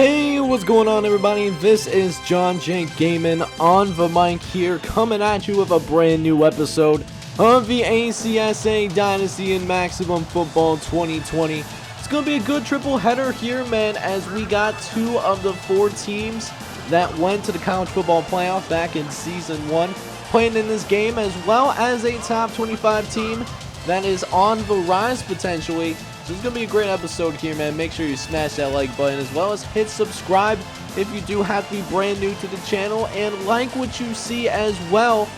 Hey, what's going on, everybody? This is John J. Gaiman on the mic here, coming at you with a brand new episode of the ACSA Dynasty in Maximum Football 2020. It's going to be a good triple header here, man, as we got two of the four teams that went to the college football playoff back in Season 1 playing in this game, as well as a top 25 team that is on the rise potentially. So it's going to be a great episode here, man. Make sure you smash that like button, as well as hit subscribe if you do have to be brand new to the channel, and like what you see as well.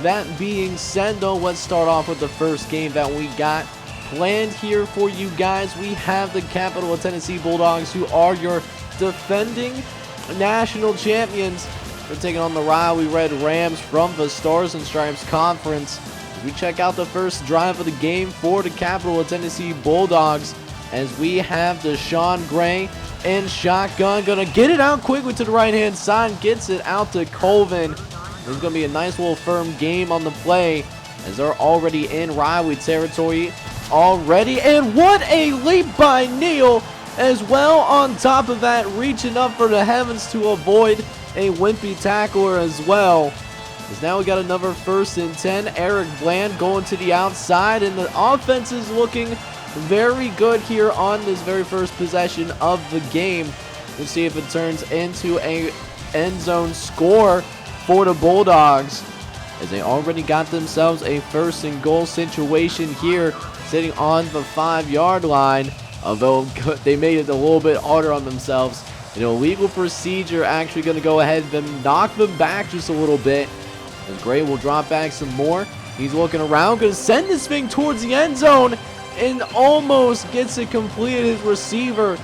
That being said, though, let's start off with the first game that we got planned here for you guys. We have the Capital of Tennessee Bulldogs, who are your defending national champions. They're taking on the Warwick Red Rams from the Stars and Stripes Conference. We check out the first drive of the game for the Capital of Tennessee Bulldogs, as we have Deshaun Gray in shotgun. Gonna get it out quickly to the right-hand side. Gets it out to Colvin. There's gonna be a nice little firm game on the play, as they're already in Warwick territory already. And what a leap by Neal as well. On top of that, reaching up for the heavens to avoid a wimpy tackler as well. Because now we got another 1st and 10. Eric Bland going to the outside, and the offense is looking very good here on this very first possession of the game. We'll see if it turns into a end zone score for the Bulldogs, as they already got themselves a 1st and goal situation here, sitting on the 5-yard line. Although they made it a little bit harder on themselves. An illegal procedure actually going to go ahead and knock them back just a little bit. As Gray will drop back some more. He's looking around, going to send this thing towards the end zone, and almost gets it completed. His receiver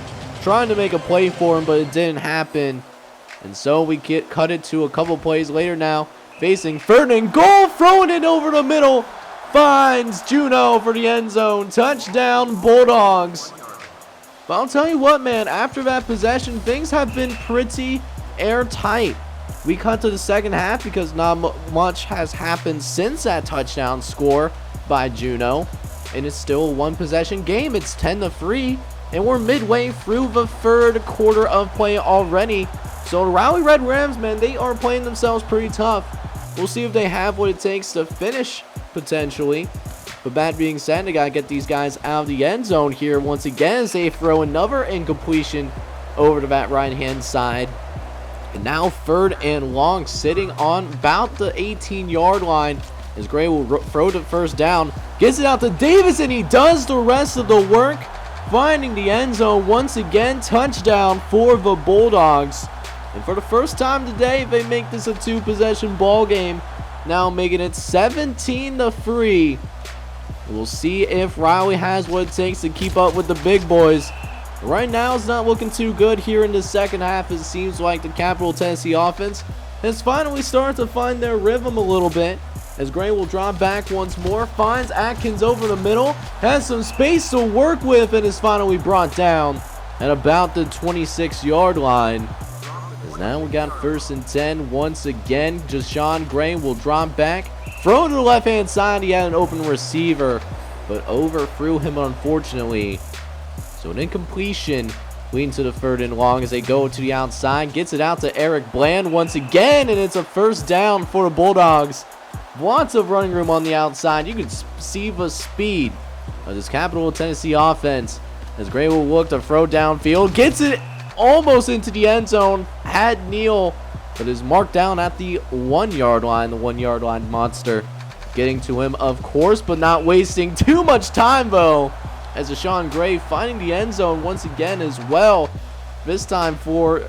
trying to make a play for him, but it didn't happen. And so we cut it to a couple plays later now, facing 3rd and goal, throwing it over the middle. Finds Juno for the end zone. Touchdown, Bulldogs. But I'll tell you what, man, after that possession, things have been pretty airtight. We cut to the second half because not much has happened since that touchdown score by Juno. And it's still a one-possession game. It's 10-3, and we're midway through the 3rd quarter of play already. So the Warwick Red Rams, man, they are playing themselves pretty tough. We'll see if they have what it takes to finish, potentially. But that being said, they got to get these guys out of the end zone here once again, as they throw another incompletion over to that right-hand side. And now 3rd and long, sitting on about the 18-yard line, as Gray will throw the 1st down. Gets it out to Davis, and he does the rest of the work, finding the end zone once again. Touchdown for the Bulldogs. And for the first time today, they make this a 2-possession ball game, now making it 17-3. We'll see if Riley has what it takes to keep up with the big boys. Right now, it's not looking too good here in the second half. It seems like the Capital Tennessee offense has finally started to find their rhythm a little bit, as Gray will drop back once more, finds Atkins over the middle, has some space to work with, and is finally brought down at about the 26-yard line. As now we got 1st and 10 once again. Deshaun Gray will drop back, throw to the left-hand side. He had an open receiver, but overthrew him, unfortunately. So an incompletion leading to the 3rd and long, as they go to the outside. Gets it out to Eric Bland once again, and it's a 1st down for the Bulldogs. Lots of running room on the outside. You can see the speed of this Capital Tennessee offense, as Gray will look to throw downfield. Gets it almost into the end zone. Had Neal, but is marked down at the 1-yard line. The 1-yard line monster getting to him, of course, but not wasting too much time, though, as Deshaun Gray finding the end zone once again as well. This time for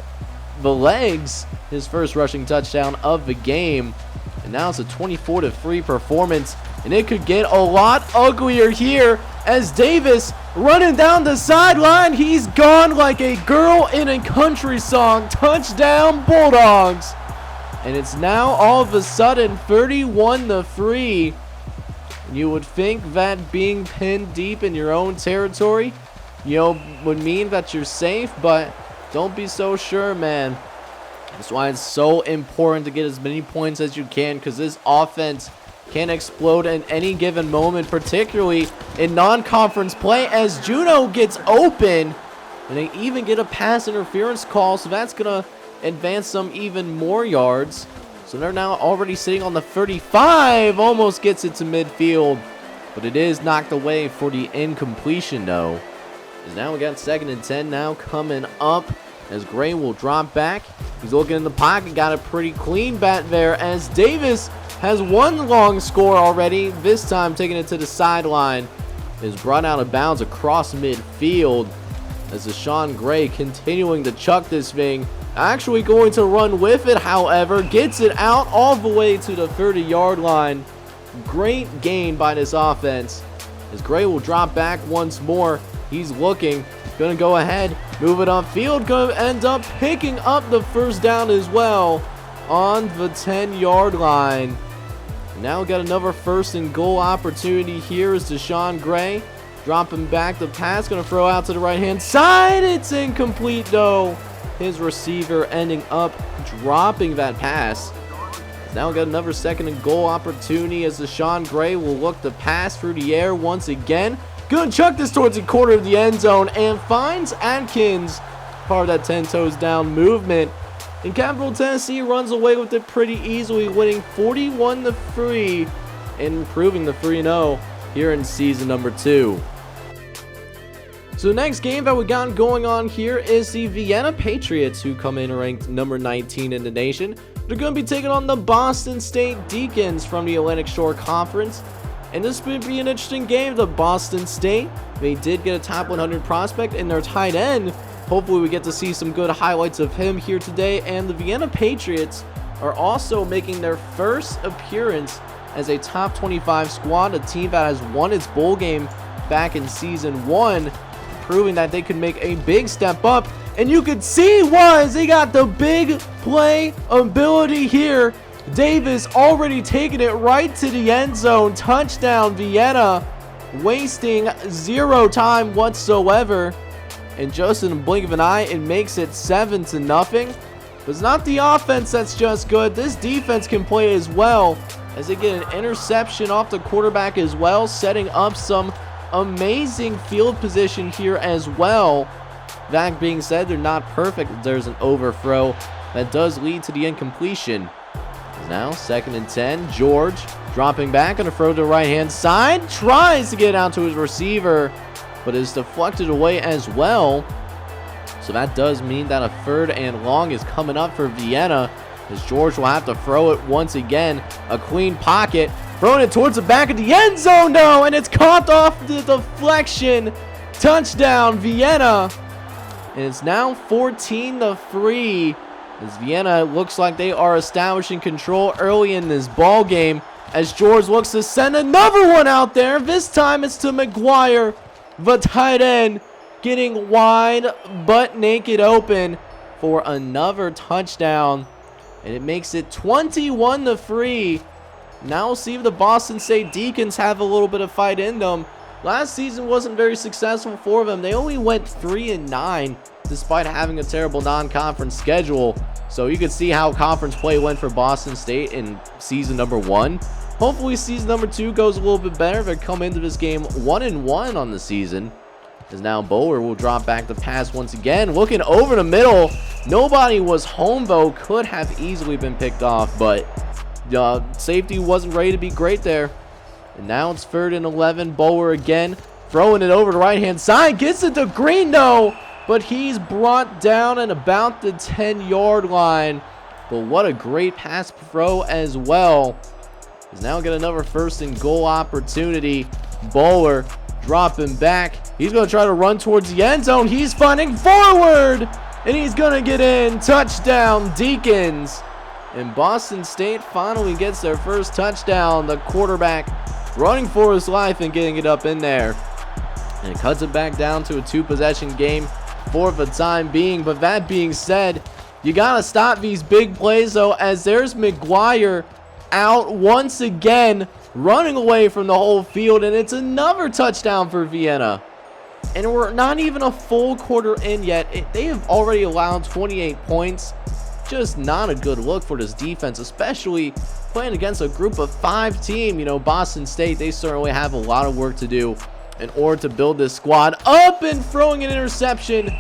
the legs, his 1st rushing touchdown of the game. And now it's a 24-3 performance, and it could get a lot uglier here, as Davis running down the sideline. He's gone like a girl in a country song. Touchdown, Bulldogs. And it's now all of a sudden 31-3. You would think that being pinned deep in your own territory, would mean that you're safe, but don't be so sure, man. That's why it's so important to get as many points as you can, because this offense can explode at any given moment, particularly in non-conference play, as Juno gets open And they even get a pass interference call, so that's going to advance them even more yards. So they're now already sitting on the 35. Almost gets it to midfield. But it is knocked away for the incompletion, though. As now we got 2nd and 10 now coming up. As Gray will drop back. He's looking in the pocket. Got a pretty clean bat there. As Davis has one long score already. This time taking it to the sideline. Is brought out of bounds across midfield. As Deshaun Gray continuing to chuck this thing. Actually going to run with it, however. Gets it out all the way to the 30-yard line. Great gain by this offense. As Gray will drop back once more. He's looking. Going to go ahead. Move it upfield. Going to end up picking up the first down as well. On the 10-yard line. Now we got another 1st and goal opportunity here is Deshaun Gray. Dropping back the pass. Going to throw out to the right-hand side. It's incomplete, though. His receiver ending up dropping that pass. Now we got another 2nd and goal opportunity as Deshaun Gray will look to pass through the air once again. Good chuck this towards the corner of the end zone and finds Atkins. Part of that 10 toes down movement. And Capital Tennessee runs away with it pretty easily, winning 41-3 and improving the 3-0 here in season number 2. So the next game that we got going on here is the Vienna Patriots, who come in ranked number 19 in the nation. They're going to be taking on the Boston State Deacons from the Atlantic Shore Conference. And this would be an interesting game. The Boston State, they did get a top 100 prospect in their tight end. Hopefully we get to see some good highlights of him here today. And the Vienna Patriots are also making their first appearance as a top 25 squad, a team that has won its bowl game back in season 1, proving that they could make a big step up. And you could see they got the big play ability here. Davis already taking it right to the end zone. Touchdown Vienna, wasting 0 time whatsoever. And just in a blink of an eye, it makes it 7-0. But it's not the offense that's just good. This defense can play as well, as they get an interception off the quarterback as well, setting up some amazing field position here as well. That being said, they're not perfect. There's an overthrow that does lead to the incompletion. Now 2nd and 10. George dropping back on a throw to the right-hand side. Tries to get out to his receiver, but is deflected away as well. So that does mean that a 3rd and long is coming up for Vienna, as George will have to throw it once again. A clean pocket. Throwing it towards the back of the end zone, though, and it's caught off the deflection. Touchdown, Vienna. And it's now 14-3. As Vienna looks like they are establishing control early in this ball game. As George looks to send another one out there. This time it's to McGuire, the tight end, getting wide but naked open for another touchdown. And it makes it 21-3. Now we'll see if the Boston State Deacons have a little bit of fight in them. Last season wasn't very successful for them. They only went 3-9 despite having a terrible non-conference schedule. So you could see how conference play went for Boston State in season number 1. Hopefully season number 2 goes a little bit better. They come into this game 1-1 on the season. As now Bowler will drop back the pass once again. Looking over the middle. Nobody was home though. Could have easily been picked off, but safety wasn't ready to be great there. And now it's 3rd and 11. Bowler again throwing it over the right-hand side. Gets it to Green though, but he's brought down at about the 10-yard line. But what a great pass throw as well. He's now got another 1st and goal opportunity. Bowler dropping back. He's going to try to run towards the end zone. He's finding forward, and he's going to get in. Touchdown, Deacons. And Boston State finally gets their first touchdown. The quarterback running for his life and getting it up in there. And it cuts it back down to a 2-possession game for the time being. But that being said, you got to stop these big plays, though, as there's McGuire out once again, running away from the whole field, and it's another touchdown for Vienna. And we're not even a full quarter in yet. They have already allowed 28 points. Just not a good look for this defense, especially playing against a group of 5 team. You know, Boston State, they certainly have a lot of work to do in order to build this squad up, and throwing an interception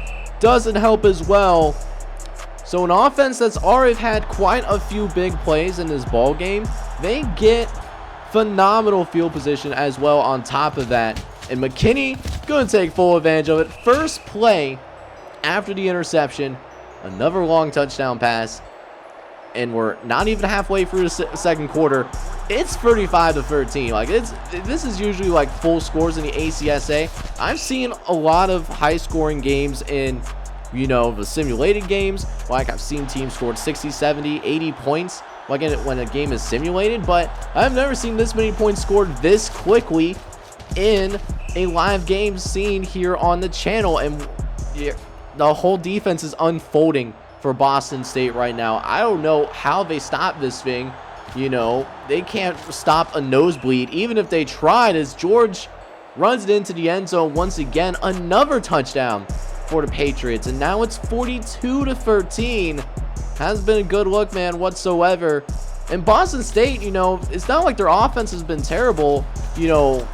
doesn't help as well. So an offense that's already had quite a few big plays in this ball game, they get phenomenal field position as well on top of that. And McKinney going to take full advantage of it. First play after the interception, another long touchdown pass. And we're not even halfway through the second quarter. It's 35-13. Like, this is usually like full scores in the ACSA. I've seen a lot of high scoring games in, you know, the simulated games. Like, I've seen teams scored 60, 70, 80 points like when a game is simulated, but I've never seen this many points scored this quickly in a live game seen here on the channel. And the whole defense is unfolding for Boston State right now. I don't know how they stop this thing. You know, they can't stop a nosebleed even if they tried, as George runs it into the end zone once again. Another touchdown for the Patriots, and now it's 42-13. Hasn't been a good look, man, whatsoever. And Boston State, you know, it's not like their offense has been terrible. You know,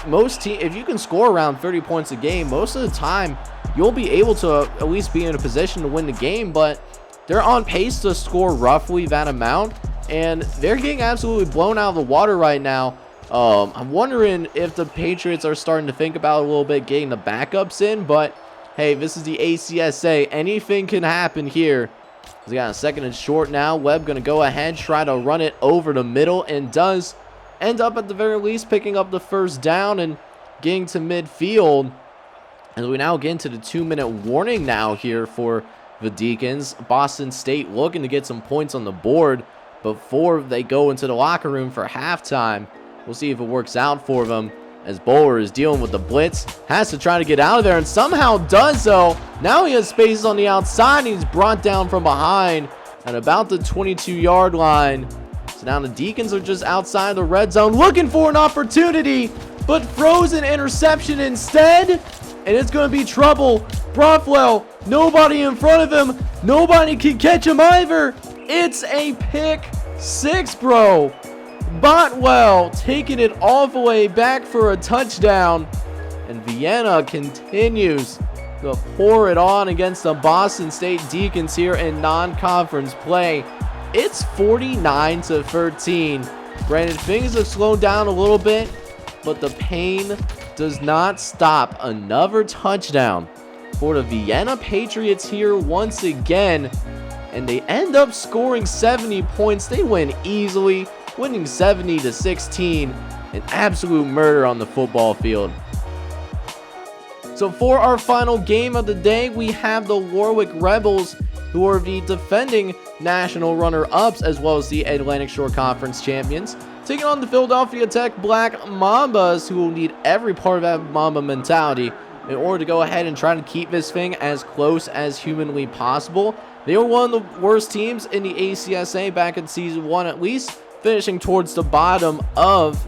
most teams, if you can score around 30 points a game, most of the time you'll be able to at least be in a position to win the game. But they're on pace to score roughly that amount, and they're getting absolutely blown out of the water right now. I'm wondering if the Patriots are starting to think about a little bit getting the backups in, but hey, this is the ACSA. Anything can happen here. They got a second and short now. Webb going to go ahead, try to run it over the middle, and does end up at the very least picking up the first down and getting to midfield. As we now get into the 2-minute warning now here for the Deacons. Boston State looking to get some points on the board before they go into the locker room for halftime. We'll see if it works out for them, as Bowler is dealing with the blitz, has to try to get out of there, and somehow does so. Now he has spaces on the outside, and he's brought down from behind at about the 22-yard line. So now the Deacons are just outside the red zone looking for an opportunity, but throws an interception instead, and it's going to be trouble. Brothwell, nobody in front of him, nobody can catch him either. It's a pick six, bro. Botwell taking it all the way back for a touchdown, and Vienna continues to pour it on against the Boston State Deacons here in non-conference play. It's 49-13. Granted, things have slowed down a little bit, but the pain does not stop. Another touchdown for the Vienna Patriots here once again, and they end up scoring 70 points. They win easily, winning 70-16, an absolute murder on the football field. So for our final game of the day, we have the Warwick Rebels, who are the defending national runner-ups as well as the Atlantic Shore Conference champions, taking on the Philadelphia Tech Black Mambas, who will need every part of that Mamba mentality in order to go ahead and try to keep this thing as close as humanly possible. They were one of the worst teams in the ACSA back in Season 1 at least, finishing towards the bottom of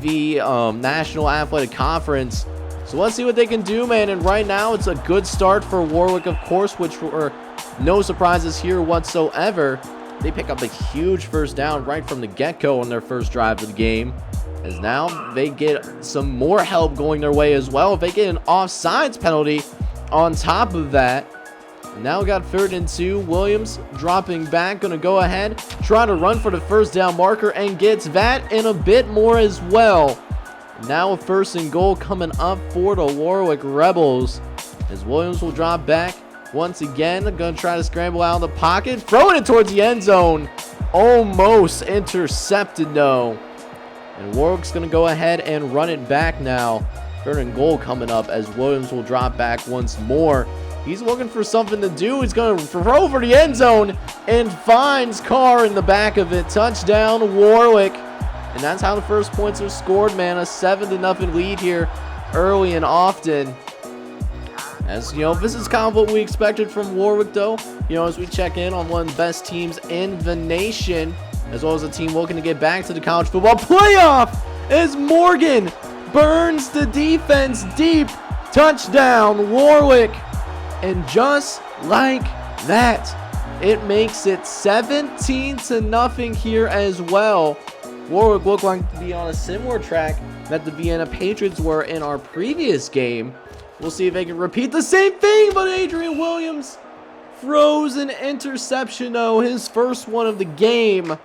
the National Athletic Conference. So let's see what they can do, man. And right now, it's a good start for Warwick, of course, which were no surprises here whatsoever. They pick up a huge first down right from the get-go on their first drive of the game, as now they get some more help going their way as well. If they get an offsides penalty on top of that. Now we got 3rd and 2. Williams dropping back, going to go ahead, try to run for the first down marker, and gets that and a bit more as well. Now a 1st and goal coming up for the Warwick Rebels, as Williams will drop back once again. Going to try to scramble out of the pocket, throwing it towards the end zone. Almost intercepted though. And Warwick's going to go ahead and run it back now. 3rd and goal coming up, as Williams will drop back once more. He's looking for something to do. He's going to throw over the end zone and finds Carr in the back of it. Touchdown, Warwick. And that's how the first points are scored, man. A 7-0 lead here early and often. As you know, this is kind of what we expected from Warwick, though. You know, as we check in on one of the best teams in the nation, as well as a team looking to get back to the college football playoff, as Morgan burns the defense deep. Touchdown, Warwick. And just like that, it makes it 17-0 here as well. Warwick looked like to be on a similar track that the Vienna Patriots were in our previous game. We'll see if they can repeat the same thing, but Adrian Williams throws an interception, though, his first one of the game.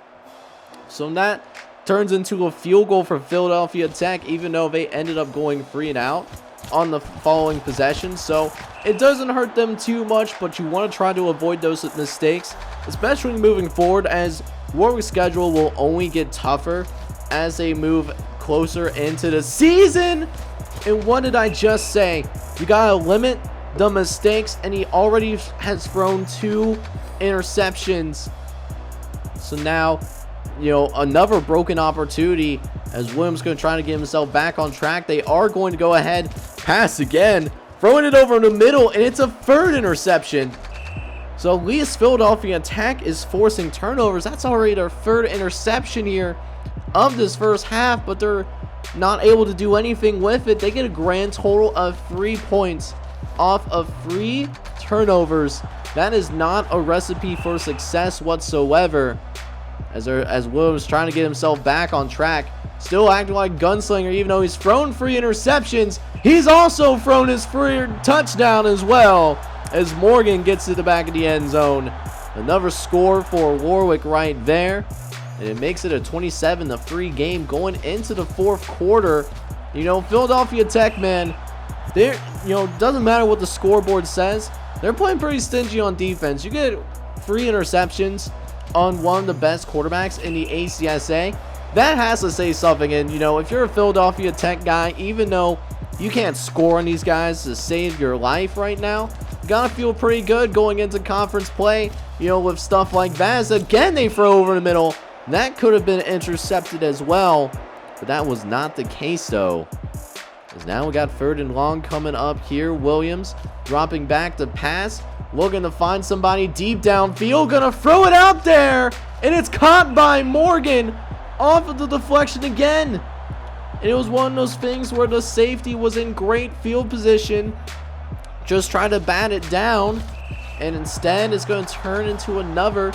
So that turns into a field goal for Philadelphia Tech, even though they ended up going 3 and out on the following possession. So it doesn't hurt them too much, but you want to try to avoid those mistakes, especially moving forward, as Warwick's schedule will only get tougher as they move closer into the season. And what did I just say? You gotta limit the mistakes, and he already has thrown 2 interceptions. So now, you know, another broken opportunity as Williams going to try to get himself back on track. They are going to go ahead, pass again, throwing it over in the middle, and it's a 3rd interception. So at least Philadelphia Tech is forcing turnovers. That's already their 3rd interception here of this first half, but they're not able to do anything with it. They get a grand total of 3 points off of 3 turnovers. That is not a recipe for success whatsoever. As Williams trying to get himself back on track, still acting like gunslinger, even though he's thrown 3 interceptions. He's also thrown his 3rd touchdown as well, as Morgan gets to the back of the end zone. Another score for Warwick right there, and it makes it a 27-3 game going into the 4th quarter. You know, Philadelphia Tech, man, they're, you know, doesn't matter what the scoreboard says, they're playing pretty stingy on defense. You get 3 interceptions on one of the best quarterbacks in the ACSA. That has to say something. And, you know, if you're a Philadelphia Tech guy, even though you can't score on these guys to save your life right now, you gotta feel pretty good going into conference play, you know, with stuff like that. As again, they throw over the middle. That could have been intercepted as well, but that was not the case, though. As now we got 3rd and long coming up here. Williams dropping back to pass, looking to find somebody deep downfield, gonna throw it out there, and it's caught by Morgan off of the deflection again. And it was one of those things where the safety was in great field position, just trying to bat it down, and instead it's going to turn into another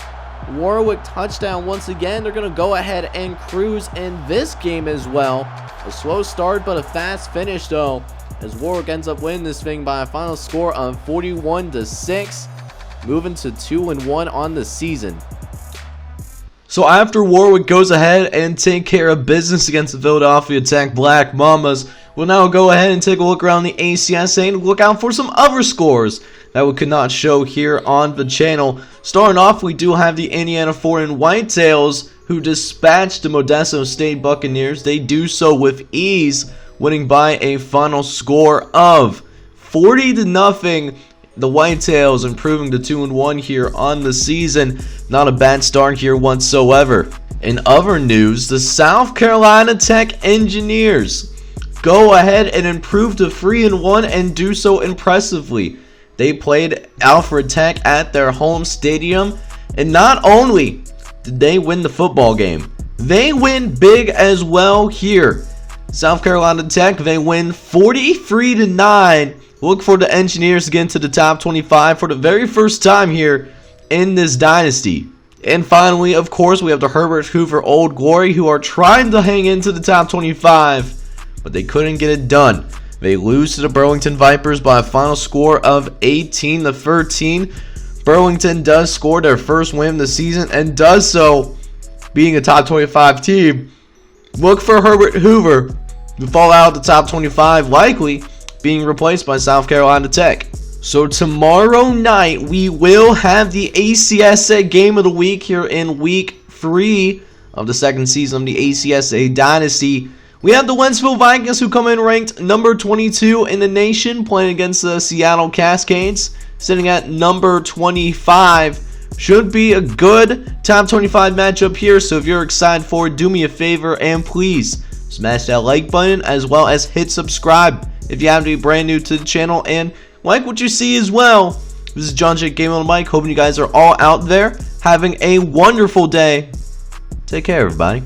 Warwick touchdown. Once again, they're going to go ahead and cruise in this game as well. A slow start, but a fast finish, though, as Warwick ends up winning this thing by a final score of 41-6, moving to 2-1 on the season. So after Warwick goes ahead and take care of business against the Philadelphia Tech Black Mamas, we'll now go ahead and take a look around the ACSA and look out for some other scores that we could not show here on the channel. Starting off, we do have the Indiana Foreign Whitetails, who dispatched the Modesto State Buccaneers. They do so with ease, winning by a final score of 40-0. The Whitetails improving to 2-1 here on the season. Not a bad start here whatsoever. In other news, the South Carolina Tech Engineers go ahead and improve to 3-1 and do so impressively. They played Alfred Tech at their home stadium, and not only did they win the football game, they win big as well here. South Carolina Tech, they win 43-9. Look for the Engineers to get into the top 25 for the very first time here in this dynasty. And finally, of course, we have the Herbert Hoover Old Glory, who are trying to hang into the top 25, but they couldn't get it done. They lose to the Burlington Vipers by a final score of 18-13. Burlington does score their first win of the season and does so being a top 25 team. Look for Herbert Hoover to fall out of the top 25, likely being replaced by South Carolina Tech. So tomorrow night we will have the ACSA game of the week here in week 3 of the second season of the ACSA Dynasty. We have the Wensville Vikings, who come in ranked number 22 in the nation, playing against the Seattle Cascades, sitting at number 25. Should be a good top 25 matchup here, so if you're excited for it, do me a favor and please smash that like button, as well as hit subscribe if you happen to be brand new to the channel, and like what you see as well. This is John Jake Gaming on the mic, hoping you guys are all out there having a wonderful day. Take care, everybody.